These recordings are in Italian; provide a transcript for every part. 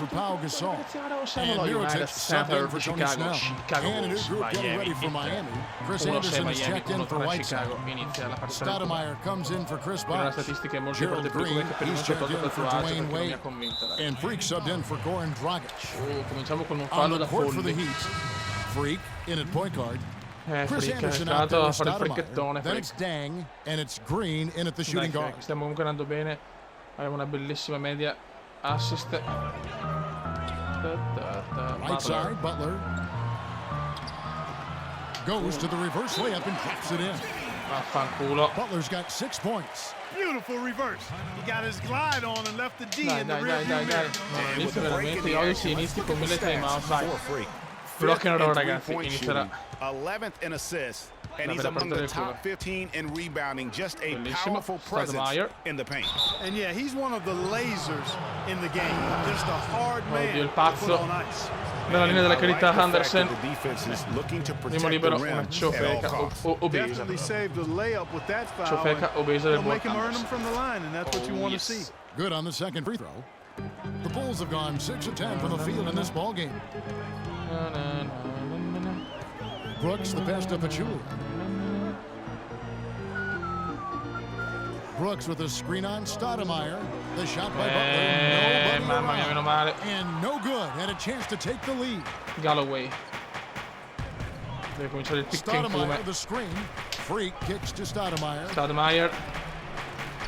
for Pau Gasol. Siamo And lo United Mirotic subbed Center in for di Tony Chicago, Snell. Chicago And a new Bulls, group getting ready Miami for Heat. Miami. Chris 1-6 Anderson is Miami checked in for 1-3 Whiteside. Chicago. Inizia la partita del turno. Stoudemire comes in for Chris Una Bosh. statistica molto Gerald forte per Green, come per il he's nostro checked in for tatuaggio Dwayne perché non mi Wade. ha convinto. Dai. And Freak subbed in for Goran Dragic. Cominciamo con un On fallo the da court for the folli. Heat. Freak in at point guard. Chris Freak è Anderson out entrato there a with fare il Stoudemire. fricchettone. Then Freak. it's Dang, and it's Green in at the Dai, shooting Freak, guard. stiamo comunque andando bene. Abbiamo una bellissima media assist. Right side, Butler. Goes to the reverse layup and drops it in. Vaffanculo. Butler's got 6 points. Beautiful reverse. He got his glide on and left the D Dai, in the dai, rear dai, view dai, dai. mirror. No, inizia veramente. Io oggi inizi con 1000 timeout. Vai. Blocchino loro, ragazzi. Inizierà. 11th in assists, and Una he's bella among partita the del top culo. 15 in rebounding. Just a Bellissimo. powerful presence Stoudemire. in the paint. And yeah, he's one of the lasers in the game. Just a hard man Oddio, il to pazzo. put on ice. Nella linea della I like carità, the fact Anderson. that the defense is looking to Primo protect libero, the rim una at all ciofeca costs. obesa. Definitely saved a layup with that foul. Ciofeca and obesa They'll del make buon him earn them Anderson. from the line, and that's what you want to see. Good on the second free throw. The Bulls have gone 6 of 10 from the field in this ball game. Na, na, na, na, na, na. Brooks, the pass to Pachulia. Brooks with a screen on Stoudemire. The shot by Butler. Nobody Mamma mia, meno around. male. And no good. And a chance to take the lead. Galloway. Deve cominciare il pick and Stoudemire come. with the screen. Freak kicks to Stoudemire. Stoudemire.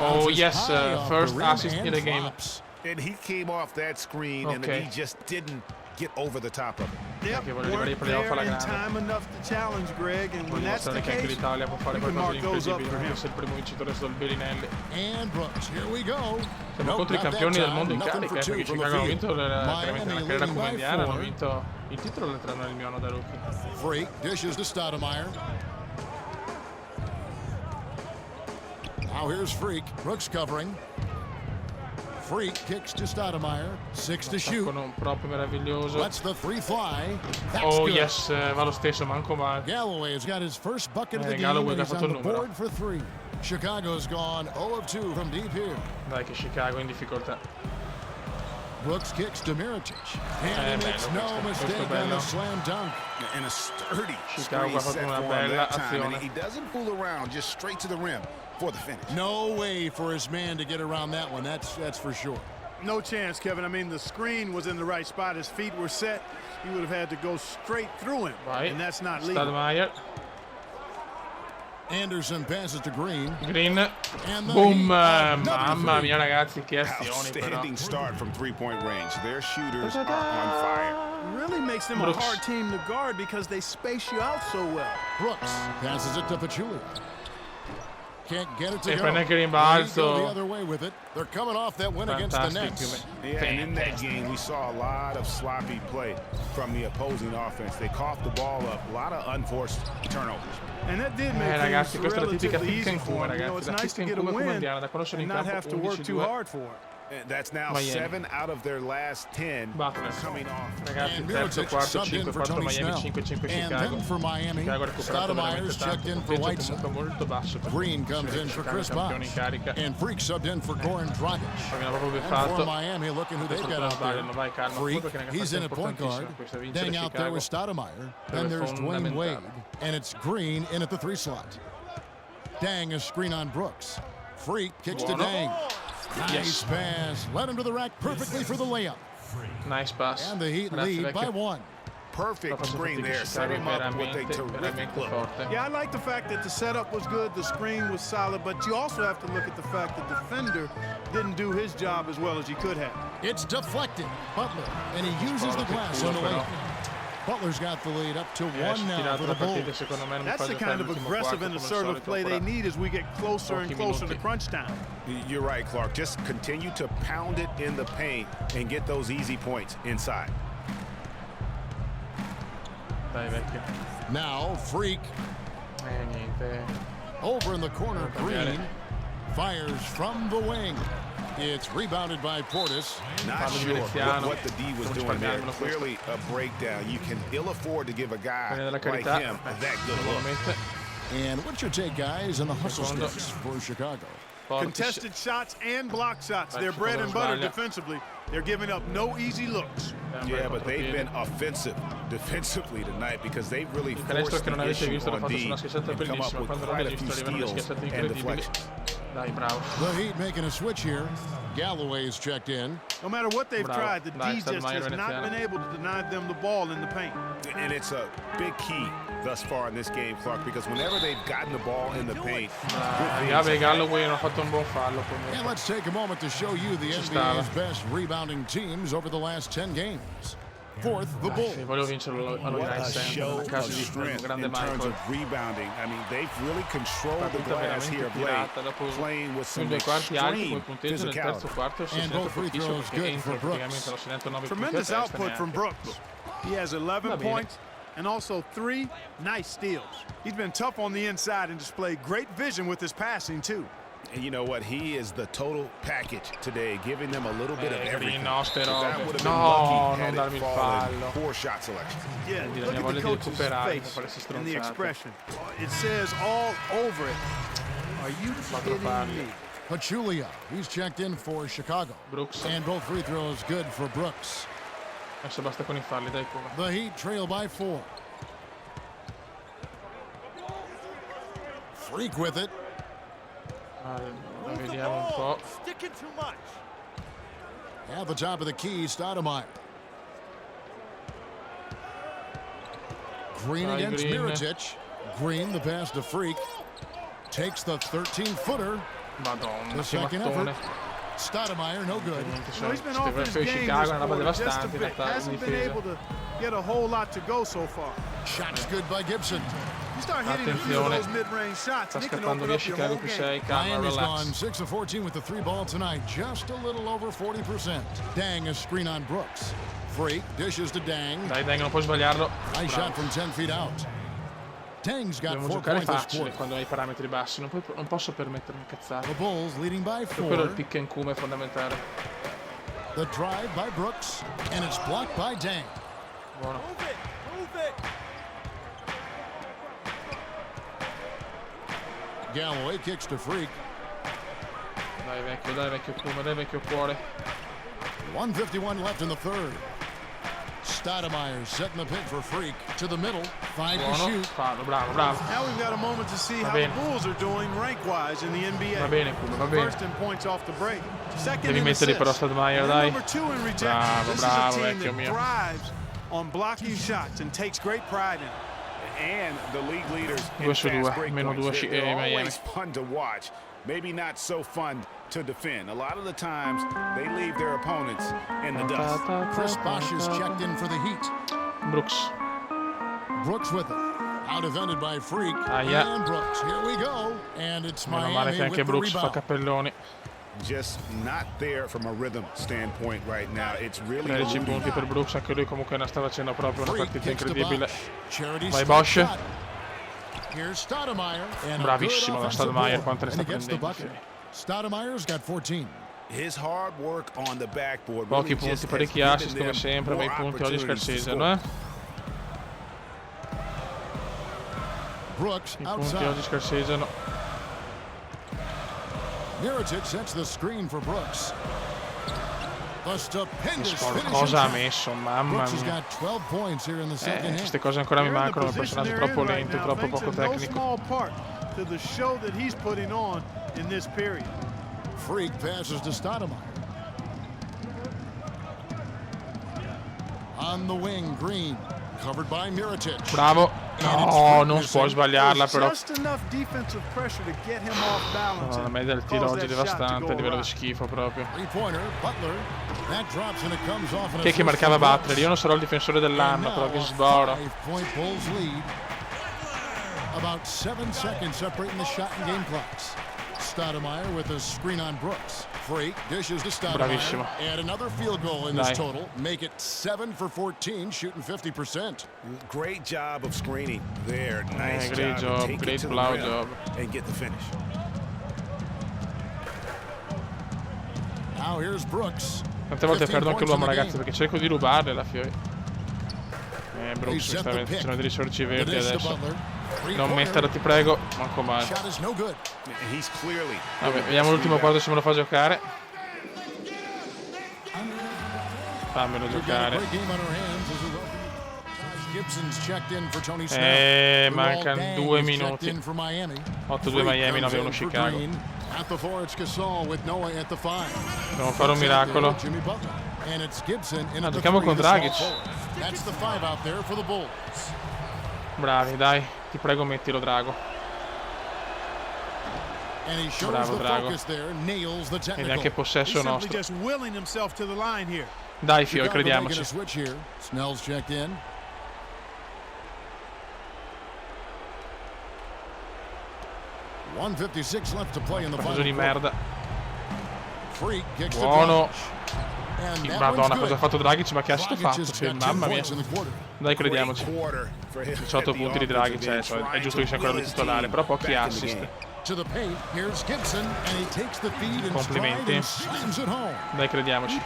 Oh Bounces yes, high off first the rim assist and in the game. drops. And he came off that screen, and Okay. he just didn't get over the top of it. Yep, Perché voglio arrivare ai weren't playoff alla there in grande. time enough to challenge Greg, and when Voglio that's the mostrare che anche case, l'Italia può fare we can qualcosa di mark those up incredibile. for Non him. essere il primo vincitore sul Bellinelli. And Brooks, here we go. Siamo Nope, contro i not campioni that del mondo in time. Nothing carica, for two perché from the Chicago hanno field. vinto chiaramente Miami la carriera leading come by indiana, hanno 4. vinto il titolo l'entrano nel mio anno da rookie. Freak dishes to Stoudemire. Now here's Freak. Brooks covering. Freak kicks to Stoudemire. 6 to shoot. Con un prop meraviglioso. Lets the three fly. That's Oh good. yes, va lo stesso, manco male. Galloway's got his first bucket of the game, Galloway and ha he's fatto on il the numero. board for 3. Chicago's gone 0 of 2 from deep here. Dai che Chicago è in difficoltà. Brooks kicks to Mirotic. And he makes bello no questo mistake on bello. the slam dunk. And a sturdy Chicago screen ha fatto set una for him bella that time, azione. and he doesn't fool around, just straight to the rim for the finish. No way for his man to get around that one. That's for sure. no chance, Kevin. I mean, the screen was in the right spot. His feet were set. He would have had to go straight through him, Vai. and that's not legal. Stoudemire. Anderson passes to Green. Green. And the Boom. Heat have another Mamma three. mia ragazzi, che azioni però. Outstanding start from three-point range. Their shooters are on fire. Really makes them a Brooks. hard team to guard because they space you out so well. Brooks passes it to Pachulia. Can't get it to E go. prende anche They rimbalzo. go the other way with it. They're coming off that win against the Fantastic. Nets. Yeah, and in that game, we saw a lot of sloppy play from the opposing offense. They coughed the ball up, a lot of unforced turnovers. And that did make Ragazzi, things questa è la tipica relatively picca easy in for come, him. You know, ragazzi. it's La nice picca to in get a come come win indiana, da conoscere and in not campo have to work too 11-2. hard for it. And that's now Miami. 7 out of their last 10 Butler. coming off. Ragazzi, And terzo, Mirotic quarto, subbed in for 5-4 Tony Miami, Snell. 5-5 And Chicago. then for Miami, Chicago ha recuperato veramente Stoudemire's tanto. checked in for Punteggio Whiteside. comunque molto basso per Green comes in for Chicago Chris campione in Bosh. carica. And Freak subbed in for Goran Dragic. Poi viene proprio And for beffatto. Miami, looking who they've got Non out there. sbagliano, vai calma. Freak, Perché ragazzi, he's è in at point guard. importantissimo questa vincere Dang out there Chicago. with Stoudemire. Then Deve there's Dwayne fondamentale. Wade. And it's Green in at the 3 slot. Dang, a screen on Brooks. Freak kicks to Buono. Dang. Nice Yes. pass. Led him to the rack perfectly for the layup. Nice pass. And the Heat Grazie, lead by vecchio. 1. Perfect Proprio screen tutti che there. Set Chicago him up with a veramente, terrific veramente look. forte. Yeah, I like the fact that the setup was good, the screen was solid, but you also have to look at the fact that the defender didn't do his job as well as he could have. It's deflected. Butler. And he uses the glass on the layup. Butler's got the lead up to 1 now tirato for la the partita, Bulls. secondo me non That's fa the giocare kind of l'ultimo aggressive quarto and come al assertive solito, play they ancora. need as we get closer and Pochi closer to minuti. crunch time. You're right, Clark. Just continue to pound it in the paint and get those easy points inside. Dai vecchio. Now, Freak Niente. over in the corner. cambiare. Green fires from the wing. It's rebounded by Portis. Not Parlo di sure Veneziano. what the D was Non doing there. risparmiarmelo questo. Clearly a breakdown. You can ill afford to give a guy Prende della like carità. him that good Non lo look. mette. And what's your take, guys, on the hustle Secondo. sticks for Chicago? Contested shots and block shots. They're bread and butter defensively. They're giving up no easy looks. Yeah, but they've been offensive defensively tonight because they've really forced the issue on D and come up with quite a few steals and deflections. Dai, bravo. The Heat making a switch here. Galloway's checked in. No matter what they've Bravo. tried, the Dai, D just Stoudemire has not veneziano. been able to deny them the ball in the paint. And it's a big key thus far in this game, Clark, because whenever they've gotten the ball in the paint, Gabe e Galloway hanno fatto un buon fallo And comunque. let's take a moment to show you the stava. NBA's best rebounding teams over the last 10 games. Fourth, the Bulls. Volevo vincere allo what United a Center, show a of casa di un strength grande in terms Michael. of rebounding. I mean, they've really controlled the Partita glass here veramente of late, tirata dopo playing with some due quarti alti extreme come punteggio, nel terzo physicality. quarto si And sente both free pochissimo throws perché good for entra Brooks. praticamente non si netto 9 punti a Tremendous testa output from neanche. Brooks. He has 11 Va bene. points and also 3 nice steals. He's been tough on the inside and displayed great vision with his passing, too. And you know what? He is the total package today, giving them a little bit of everything. No, ste That robe. would have been No, lucky non had darmi it il fallen. fallo. Poor shot selection. Yeah, Quindi la look mia at voglia the di coach's recuperare face qualsiasi and the stronzata. expression. It says all over it. Are you kidding falli. me? Pachulia, he's checked in for Chicago. Brooks. And both free throws good for Brooks. Adesso basta con i falli, dai come. The Heat trail by 4. Freak with it. La vediamo un po'. Sticking too much. At the top of the key, Stoudemire. Green Dai, against Green. Mirotic. Green, the pass to Freak. Takes the 13-footer. Madonna, The che second mattone. effort. Stoudemire, no good. So he's been Queste off his verso di game Chicago this è una roba quarter, just a devastante in bit. realtà in Hasn't been difesa. able to get a whole lot to go so far. Shots good by Gibson. You start hitting a few of Attenzione. those mid-range shots, Sta and it can scappando open via up your Chicago whole più game. 6, calma, Miami's gone relax. 6 of 14 with the 3-ball tonight. Just a little over 40%. Dang, a screen on Brooks. Freak dishes to Dang. Dai, dai, non puoi sbagliarlo. Nice Bravo. shot from 10 feet out. Dang's got Dobbiamo 4 giocare points this facile quarter. quando hai i parametri bassi, non posso permettermi cazzate. The Bulls leading by Per quello il 4. pick and come è fondamentale. The drive by Brooks, and it's blocked by Dang. Buono. Galloway kicks to Freak. Dai vecchio come, dai vecchio cuore. 1:51 left in the third. Stoudemire setting the pick for Freak to the middle. 5 to Buono. shoot. Fallo, bravo, bravo. Now we've got a moment to see Va how the bene. Bulls are doing rank-wise in the NBA. Va bene, Come, va bene. First in points off the break. Second Devi in metterli però assists. Stoudemire, And dai. number 2 in rejections. Bravo, This bravo, is a team vecchio that mio. thrives on blocking shots and takes great pride in it. And the league leaders in 2 su 2, fast break meno points. 2 They're Miami. always fun to watch. Maybe not so fun to defend. A lot of the times, they leave their opponents in the dust. Chris Bosh is checked in for the Heat. Brooks. Brooks with it. Out defended by Freak. Aia. And Brooks. Here we go. And it's Meno male Miami che anche with the Brooks fa rebound. cappelloni. Just not there from a rhythm standpoint right now. It's really 13 eluding. punti per Brooks, anche lui comunque ne sta facendo proprio una Freak partita kicks to incredibile. Bosh. Charity Vai, strike Bosh. shot. Here's Stoudemire. And a Bravissimo good da offensive Stoudemire, board. quanto ne sta And he gets the prendendo. bucket. Stoudemire's got 14. His hard work on the backboard Pochi really punti, just parecchi has assist given come them sempre, more ma i punti oggi opportunities to scarseggiano, score. Brooks I punti outside. oggi scarseggiano. Mirotic sets the screen for Brooks. The stupendous finishing Cosa ha shot. messo, mamma Brooks has mia. got 12 points here in the second half. Queste cose ancora mi They're in the mancano, un position personaggio they're troppo in right lento, now, troppo thanks poco in no tecnico. small part to the show that he's putting on in this period. Freak passes to Stoudemire. On the wing, Green. Covered by Mirotic. Bravo. No, non puoi sbagliarla però. Just enough defensive pressure to get him off balance. La and media del tiro cause oggi è that shot to devastante, go a livello di awry. schifo proprio. Three-pointer, Butler. That drops and it comes off. Chi è che marcava Butler? Io non sarò il difensore dell'anno, però che sboro. 5-point Bulls lead. About 7 seconds separating the shot and game clocks. Stoudemire with a screen on Brooks. Freak dishes to Stoudemire. Bravissimo. And another field goal in Dai. this total. Make it 7 for 14, shooting 50%. Great job of screening there. Nice great job. job, to take great it to the blow rim job. and get the finish. Now here's Brooks. Tante volte 15 perdo anche points l'uomo, in the ragazzi, game. perché cerco di rubarle la Fiori. Brooks mi set sta the pick. facendo dei risorgi The verdi dish to adesso. Butler. Non Three-pointer. metterla, ti prego, manco mai. Shot is no good. Vabbè, vediamo l'ultimo quarto se me lo fa giocare. Fammelo giocare. Mancano 2 minuti. 8-2 Miami, 9-1 Chicago. Dobbiamo fare un miracolo. Giochiamo con Dragic. Bravi, dai. Ti prego, mettilo, Drago. Bravo, Drago. E neanche possesso nostro. Dai, Fio, crediamoci. Snell's checked in. .156 left to play in the Preso di final. merda. Freak kicks to Buono. And that Madonna, one's cosa ha good. fatto Dragic? Ma che assist ha Dragic fatto? has Sì, got 10 mamma mia. points in the quarter. Dai, crediamoci. 18 punti di Dragic, è giusto che sia ancora lui titolare, però pochi assist. To the paint, here's Gibson, and he takes the feed in Complimenti. stride and slams it home. Dai, crediamoci.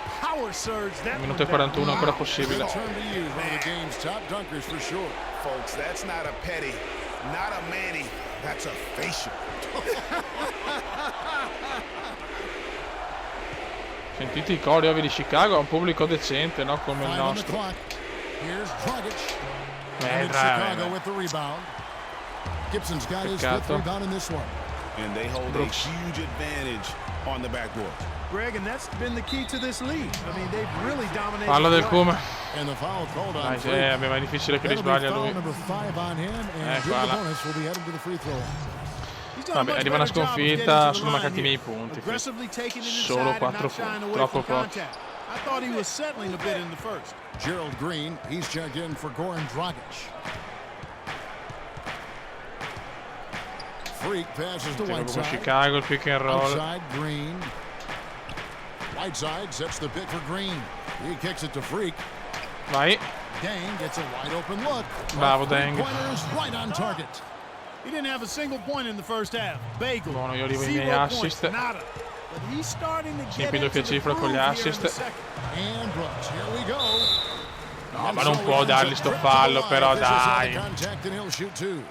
Minuto e 41, ancora possibile. Turn to you, one of the game's top dunkers for sure. Folks, that's not a petty, not a Manny, that's a facial. Sentite i cori ovvi di Chicago, ha un pubblico decente, no? Come il 5 on the nostro. clock. Here's Dragic. And it's Chicago with the rebound. Gibson's got his fifth Peccato. rebound in this one. And they hold a huge advantage on the backboard. Greg, and that's been the key to this league. I mean, they've really dominated. Palla del the Kuma. And the foul called on Dai, Freak. vabbè, ma è difficile che li That'll be sbaglia foul lui. number 5 on him, and Qua Jimmy là. Bonus will be headed to the free throw line. He's done a Vabbè, much arriva una better job of getting sconfitta, to the sono line mancati i here. miei punti. Aggressively taking it Solo inside and 4 not shying punti, away troppo from pochi. contact. I thought he was settling a bit in the first. Gerald Green, he's checked in for Goran Dragic. Freak passes to Con Whiteside. Chicago, il pick and roll. Outside, Green. Whiteside sets the pick for Green. He kicks it to Freak. Vai. Dang gets a wide open look. Bravo, Dang. Pointers right on target. He didn't have a single point in the first half. Bagel. Buono, io arrivo ai miei 0 assist. points, nada. But he's starting to get Sempre doppia into the cifra con gli groove here in assist. the second. And Brooks, here we go. No, ma non può dargli sto fallo, però dai. Contact and he'll shoot two.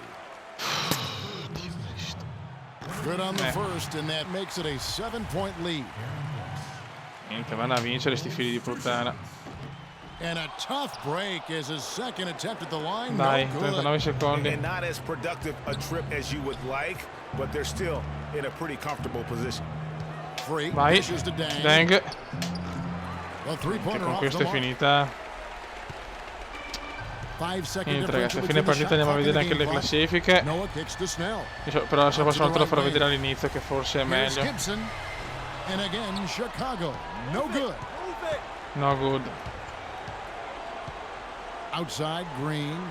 Good on the first, and that makes it a 7-point lead. Niente, vanno a vincere sti figli di puttana. And a tough break as his second attempt at the line. Dai, No good. 39 secondi. And not as productive a trip as you would like, but they're still in a pretty comfortable position. Freak Vai. dishes to Dang. Dang. The Che three-pointer con off questo the è mark. finita. 5-second Niente ragazzi, a differential fine between the partita shot andiamo a clock vedere and anche the le game clock. classifiche. Noah kicks to Snell. Però se la prossima volta la farò Right vedere lane. all'inizio, che forse è Here's meglio. Gibson. And again, Chicago. No good. No good. Outside, Green.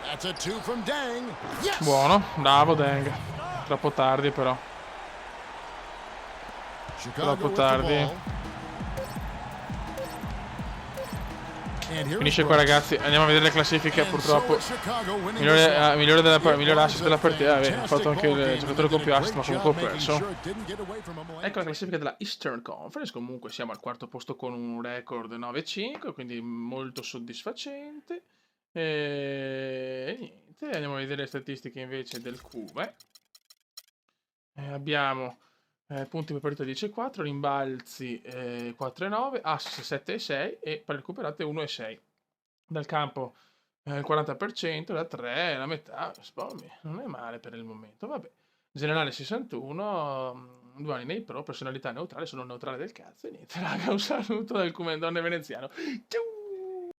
That's a two from Dang. Yes! Buono, bravo Dang. Troppo tardi però. Chicago Troppo with the tardi. ball. And here's Finisce qua Brooks. ragazzi, andiamo a vedere le classifiche And purtroppo. so Chicago winning Migliore, this one. migliore assist della partita, vabbè, ho fatto anche il giocatore con più assist, ma comunque ho perso. Ecco la classifica della Eastern Conference, comunque siamo al quarto posto con un record 9-5, quindi molto soddisfacente. E niente, andiamo a vedere le statistiche invece del Cube. Abbiamo punti per partita 10-4, rimbalzi 4-9, assist 7-6 e palle recuperate 1-6. Dal campo il 40%, da 3 la metà, non è male per il momento, vabbè. Generale 61, 2 anni nei pro, personalità neutrale, sono neutrale del cazzo e niente, raga, un saluto dal Comendone veneziano. Ciao!